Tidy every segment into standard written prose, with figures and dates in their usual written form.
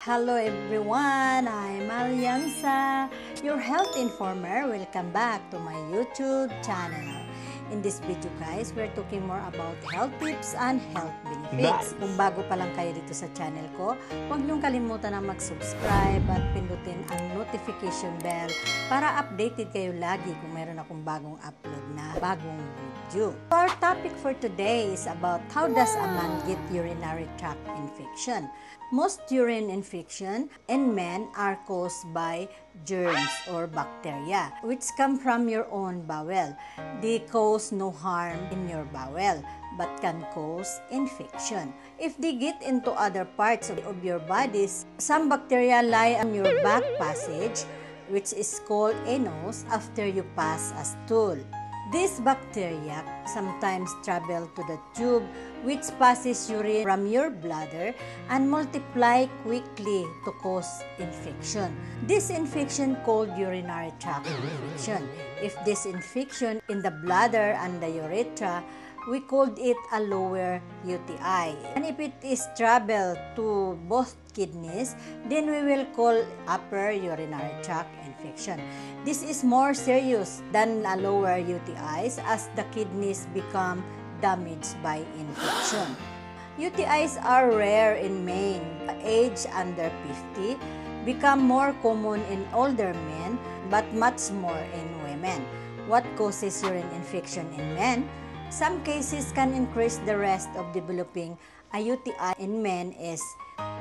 Hello everyone, I'm Alianza, your health informer. Welcome back to my YouTube channel. In this video guys, we're talking more about health tips and health benefits. Kung bago pa lang kayo dito sa channel ko, huwag niyong kalimutan na mag-subscribe at pindutin ang notification bell para updated kayo lagi kung mayroon akong bagong upload na bagong video. Our topic for today is about how does a man get urinary tract infection. Most urine infection in men are caused by germs or bacteria which come from your own bowel. They cause no harm in your bowel but can cause infection. If they get into other parts of your bodies, some bacteria lie on your back passage which is called anus after you pass a stool. These bacteria sometimes travel to the tube which passes urine from your bladder and multiply quickly to cause infection. This infection called urinary tract infection. If this infection in the bladder and the urethra, we called it a lower UTI. And if it is travel to both kidneys, then we will call upper urinary tract infection. This is more serious than a lower UTIs as the kidneys become damaged by infection. UTIs are rare in men, age under 50, become more common in older men, but much more in women. What causes urine infection in men? Some cases can increase the risk of developing a UTI in men is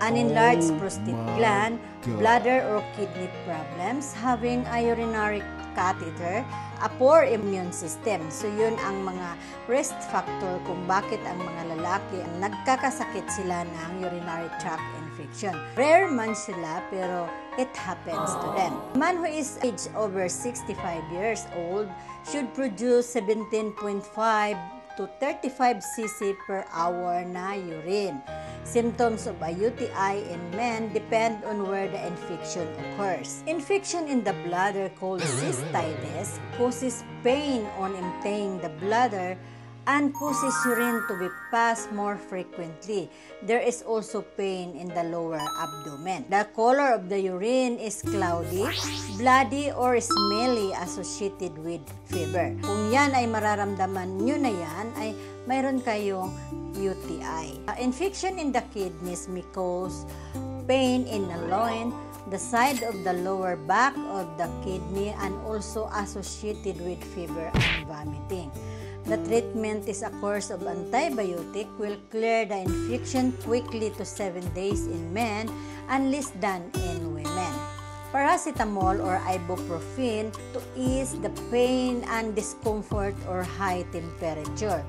an enlarged prostate gland, bladder or kidney problems, having a urinary catheter, a poor immune system. So yun ang mga risk factor kung bakit ang mga lalaki nagkakasakit sila ng urinary tract infection. Rare man sila pero it happens to them. A man who is age over 65 years old should produce 17.5 to 35 cc per hour na urine. Symptoms of a UTI in men depend on where the infection occurs. Infection in the bladder called cystitis causes pain on emptying the bladder and causes urine to be passed more frequently. There is also pain in the lower abdomen. The color of the urine is cloudy, bloody, or smelly associated with fever. Kung yan ay mararamdaman nyo na yan, ay mayroon kayong UTI. Infection in the kidneys may cause pain in the loin, the side of the lower back of the kidney, and also associated with fever and vomiting. The treatment is a course of antibiotic will clear the infection quickly to 7 days in men and less than in women. Paracetamol or ibuprofen to ease the pain and discomfort or high temperature.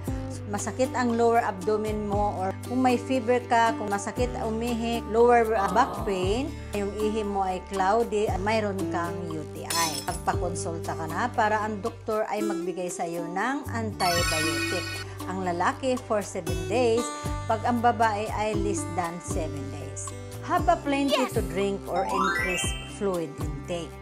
Masakit ang lower abdomen mo or kung may fever ka, kung masakit umihi, lower back pain, yung ihi mo ay cloudy, mayroon kang UTI. Pagpakonsulta ka na para ang doktor ay magbigay sa iyo ng antibiotic. Ang lalaki for 7 days, pag ang babae ay less than 7 days. Have a plenty to drink or increase fluid intake.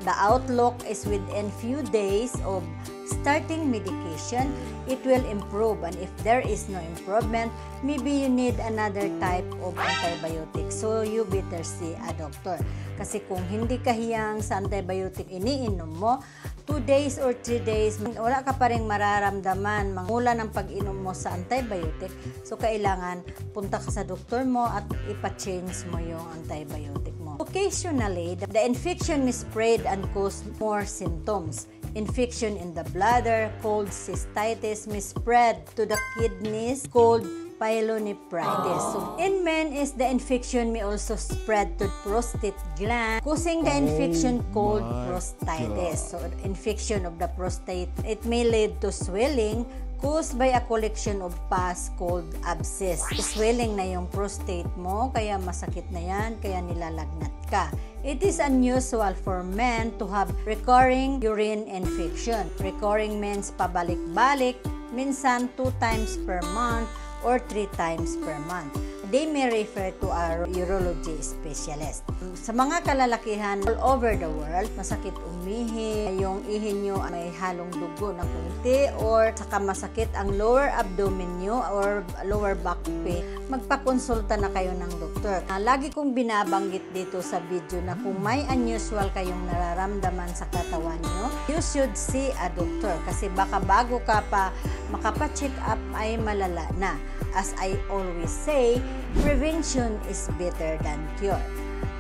The outlook is within few days of starting medication, it will improve, and if there is no improvement, maybe you need another type of antibiotic. So you better see a doctor. Kasi kung hindi ka hiyang sa antibiotic iniinom mo, 2 days or 3 days, wala ka pa rin mararamdaman mula ng pag-inom mo sa antibiotic. So kailangan punta ka sa doktor mo at ipa-change mo yung antibiotic mo. Occasionally, the infection may spread and cause more symptoms. Infection in the bladder, called cystitis, may spread to the kidneys, called pyelonephritis. So, in men, the infection may also spread to prostate gland, causing the infection called prostatitis. So, infection of the prostate, it may lead to swelling caused by a collection of pus called abscess. Swelling na yung prostate mo, kaya masakit na yan, kaya nilalagnat ka. It is unusual for men to have recurring urine infection. Recurring means pabalik-balik, minsan 2 times per month or 3 times per month. they may refer to a urology specialist. Sa mga kalalakihan all over the world, masakit umihi, yung ihi nyo may halong dugo ng kunti, or saka masakit ang lower abdomen nyo or lower back pain, magpakonsulta na kayo ng doktor. Lagi kong binabanggit dito sa video na kung may unusual kayong nararamdaman sa katawan nyo, you should see a doctor kasi baka bago ka pa makapa-check up ay malala na. As I always say, prevention is better than cure.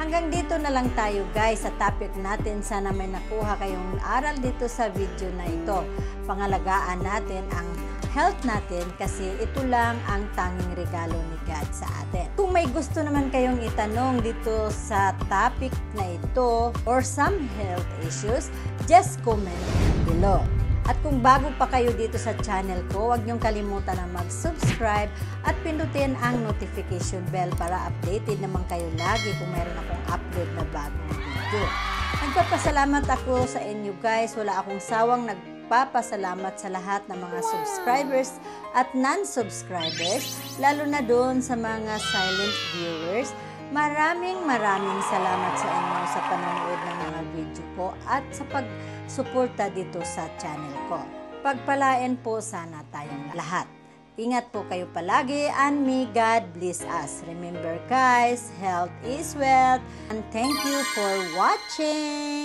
Hanggang dito na lang tayo guys sa topic natin. Sana may nakuha kayong aral dito sa video na ito. Pangalagaan natin ang health natin kasi ito lang ang tanging regalo ni God sa atin. Kung may gusto naman kayong itanong dito sa topic na ito or some health issues, just comment below. At kung bago pa kayo dito sa channel ko, huwag niyong kalimutan na mag-subscribe at pindutin ang notification bell para updated naman kayo lagi kung meron akong upload na bagong video. Nagpapasalamat ako sa inyo guys. Wala akong sawang nagpapasalamat sa lahat ng mga subscribers at non-subscribers, lalo na doon sa mga silent viewers. Maraming salamat sa inyo sa panonood ng mga video ko at sa pagsuporta dito sa channel ko. Pagpalain po sana tayong lahat. Ingat po kayo palagi and may God bless us. Remember guys, health is wealth, and thank you for watching!